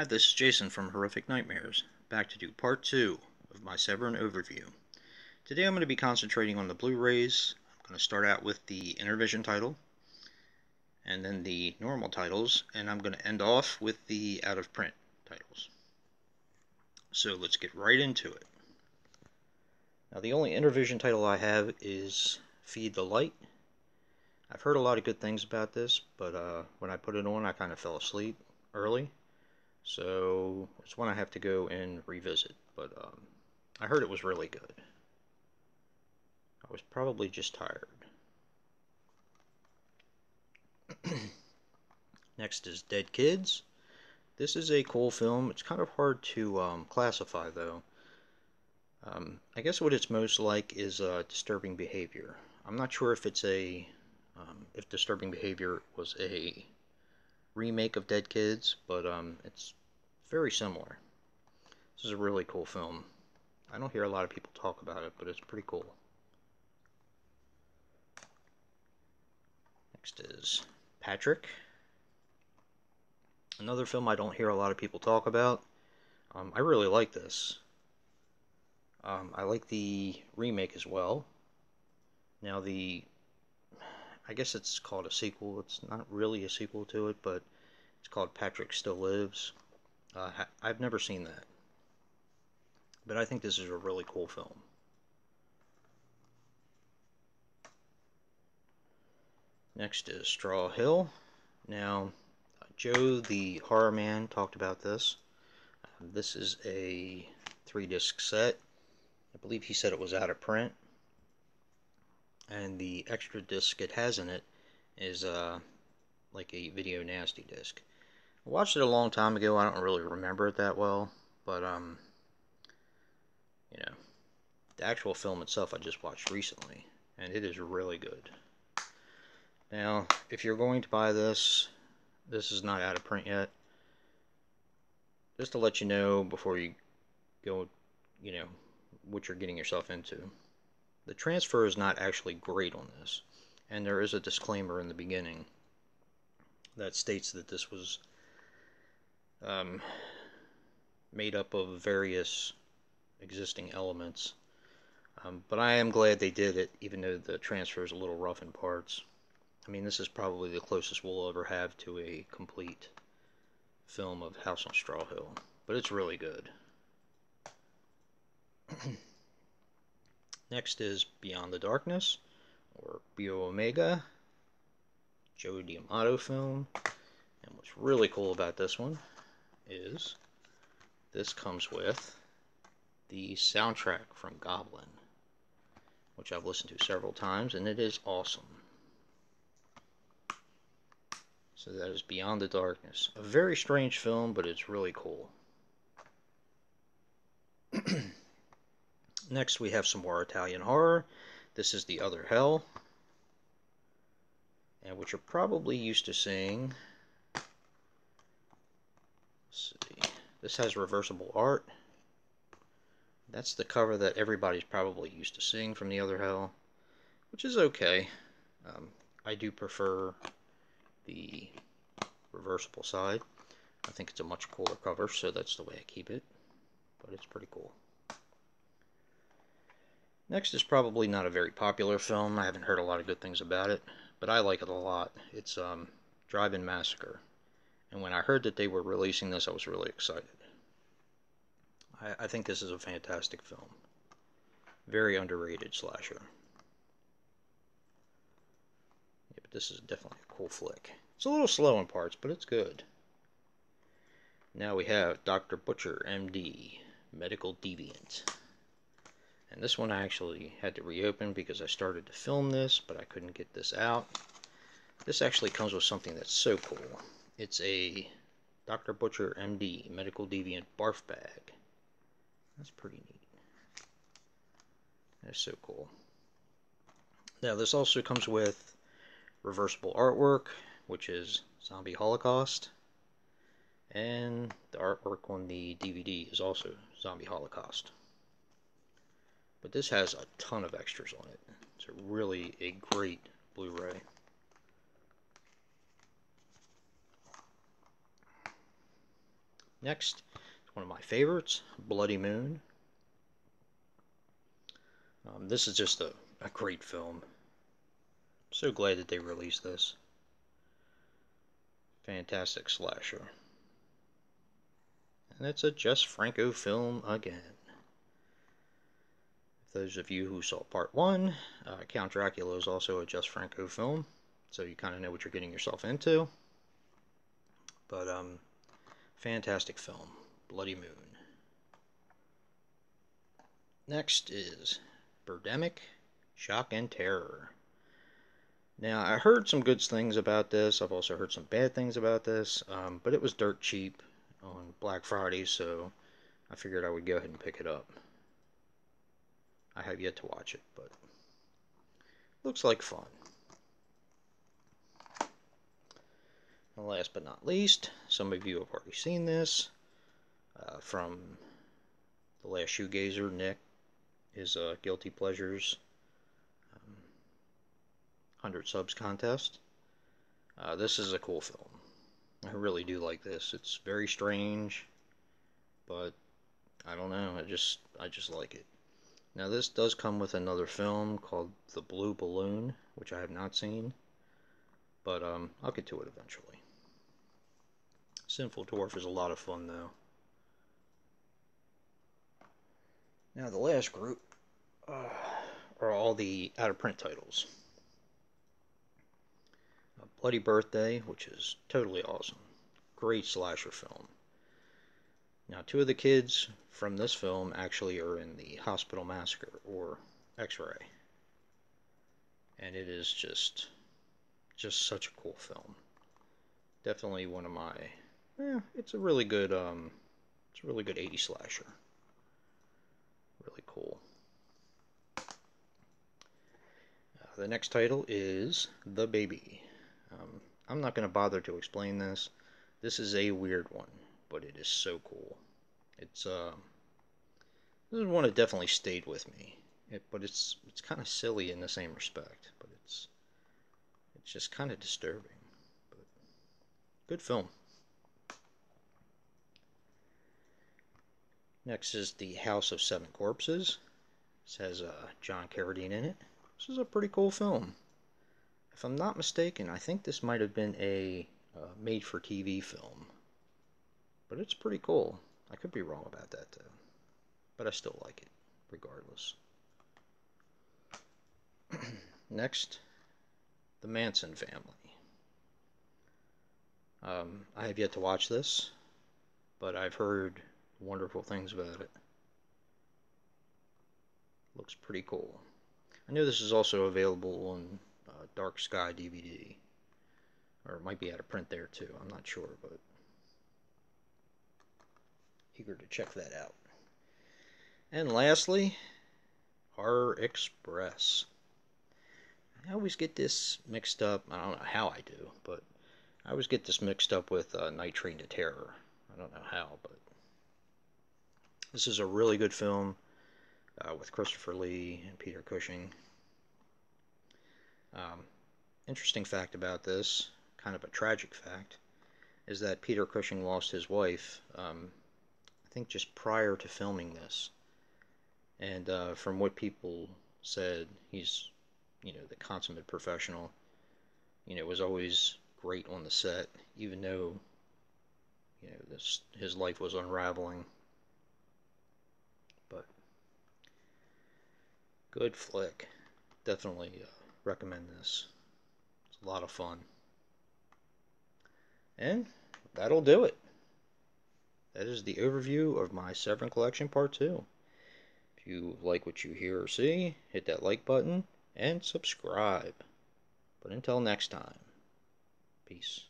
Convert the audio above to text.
Hi, this is Jason from Horrific Nightmares, back to do part 2 of my Severin overview. Today I'm going to be concentrating on the Blu-rays. I'm going to start out with the Intervision title, and then the normal titles, and I'm going to end off with the out-of-print titles. So let's get right into it. Now the only Intervision title I have is Feed the Light. I've heard a lot of good things about this, but when I put it on I kind of fell asleep early. So it's one I have to go and revisit, but I heard it was really good. I was probably just tired. Next is Dead Kids. This is a cool film. It's kind of hard to classify, though. I guess what it's most like is Disturbing Behavior. I'm not sure if it's if Disturbing Behavior was a remake of Dead Kids, but it's very similar. This is a really cool film. I don't hear a lot of people talk about it, but it's pretty cool. Next is Patrick. Another film I don't hear a lot of people talk about. I really like this. I like the remake as well. Now I guess it's called a sequel. It's not really a sequel to it, but it's called Patrick Still Lives. I've never seen that, but I think this is a really cool film. Next is Straw Hill. Now, Joe the Horror Man talked about this. This is a 3-disc set. I believe he said it was out of print. And the extra disc it has in it is like a video nasty disc. I watched it a long time ago. I don't really remember it that well, but you know, the actual film itself I just watched recently, and it is really good. Now, if you're going to buy this, this is not out of print yet. Just to let you know before you go, what you're getting yourself into. The transfer is not actually great on this, and there is a disclaimer in the beginning that states that this was made up of various existing elements. But I am glad they did it, even though the transfer is a little rough in parts. I mean, this is probably the closest we'll ever have to a complete film of House on Straw Hill, but it's really good. Next is Beyond the Darkness, or Bio Omega, Joe D'Amato film. And what's really cool about this one is this comes with the soundtrack from Goblin, which I've listened to several times, and it is awesome. So that is Beyond the Darkness. A very strange film, but it's really cool. Next we have some more Italian horror. This is The Other Hell, and what you're probably used to seeing. Let's see. This has reversible art. That's the cover that everybody's probably used to seeing from The Other Hell, which is okay. I do prefer the reversible side. I think it's a much cooler cover, so that's the way I keep it, but it's pretty cool. Next is probably not a very popular film. I haven't heard a lot of good things about it, but I like it a lot. It's Drive-In Massacre, and when I heard that they were releasing this, I was really excited. I think this is a fantastic film. Very underrated slasher. Yeah, but this is definitely a cool flick. It's a little slow in parts, but it's good. Now we have Dr. Butcher, MD, Medical Deviant. And this one I actually had to reopen because I started to film this, but I couldn't get this out. This actually comes with something that's so cool. It's a Dr. Butcher, MD, Medical Deviant barf bag. That's pretty neat. That's so cool. Now this also comes with reversible artwork, which is Zombie Holocaust, and the artwork on the DVD is also Zombie Holocaust. But this has a ton of extras on it. It's really a great Blu-ray. Next, one of my favorites, Bloody Moon. This is just a great film. I'm so glad that they released this. Fantastic slasher. And it's a Jess Franco film again. Those of you who saw part 1, Count Dracula is also a Jess Franco film, so you kind of know what you're getting yourself into. But, fantastic film, Bloody Moon. Next is Birdemic, Shock and Terror. Now, I heard some good things about this. I've also heard some bad things about this, but it was dirt cheap on Black Friday, so I figured I would go ahead and pick it up. I have yet to watch it, but looks like fun. And last but not least, some of you have already seen this from The Last Shoegazer, Nick, his Guilty Pleasures 100 subs contest. This is a cool film. I really do like this. It's very strange, but I don't know, I just like it. Now this does come with another film called The Blue Balloon, which I have not seen, but I'll get to it eventually. Sinful Dwarf is a lot of fun though. Now the last group are all the out-of-print titles. Bloody Birthday, which is totally awesome. Great slasher film. Now, 2 of the kids from this film actually are in the Hospital Massacre, or X-Ray. And it is just such a cool film. Definitely one of my, it's a really good 80s slasher. Really cool. The next title is The Baby. I'm not going to bother to explain this. This is a weird one, but it is so cool. It's this is one that definitely stayed with me. But it's kind of silly in the same respect. But it's just kind of disturbing. But good film. Next is The House of Seven Corpses. This has John Carradine in it. This is a pretty cool film. If I'm not mistaken, I think this might have been a made-for-TV film. But it's pretty cool. I could be wrong about that, though. But I still like it, regardless. Next, The Manson Family. I have yet to watch this, but I've heard wonderful things about it. Looks pretty cool. I know this is also available on Dark Sky DVD. Or it might be out of print there too, I'm not sure, but eager to check that out. And lastly, Horror Express. I always get this mixed up, I don't know how I do, but I always get this mixed up with Night Train to Terror. I don't know how, but this is a really good film with Christopher Lee and Peter Cushing. Interesting fact about this, kind of a tragic fact, is that Peter Cushing lost his wife, I think just prior to filming this. And from what people said, he's, the consummate professional. Was always great on the set, even though, his life was unraveling. But good flick. Definitely recommend this. It's a lot of fun. And that'll do it. That is the overview of my Severin collection part 2. If you like what you hear or see, hit that like button and subscribe. But until next time, peace.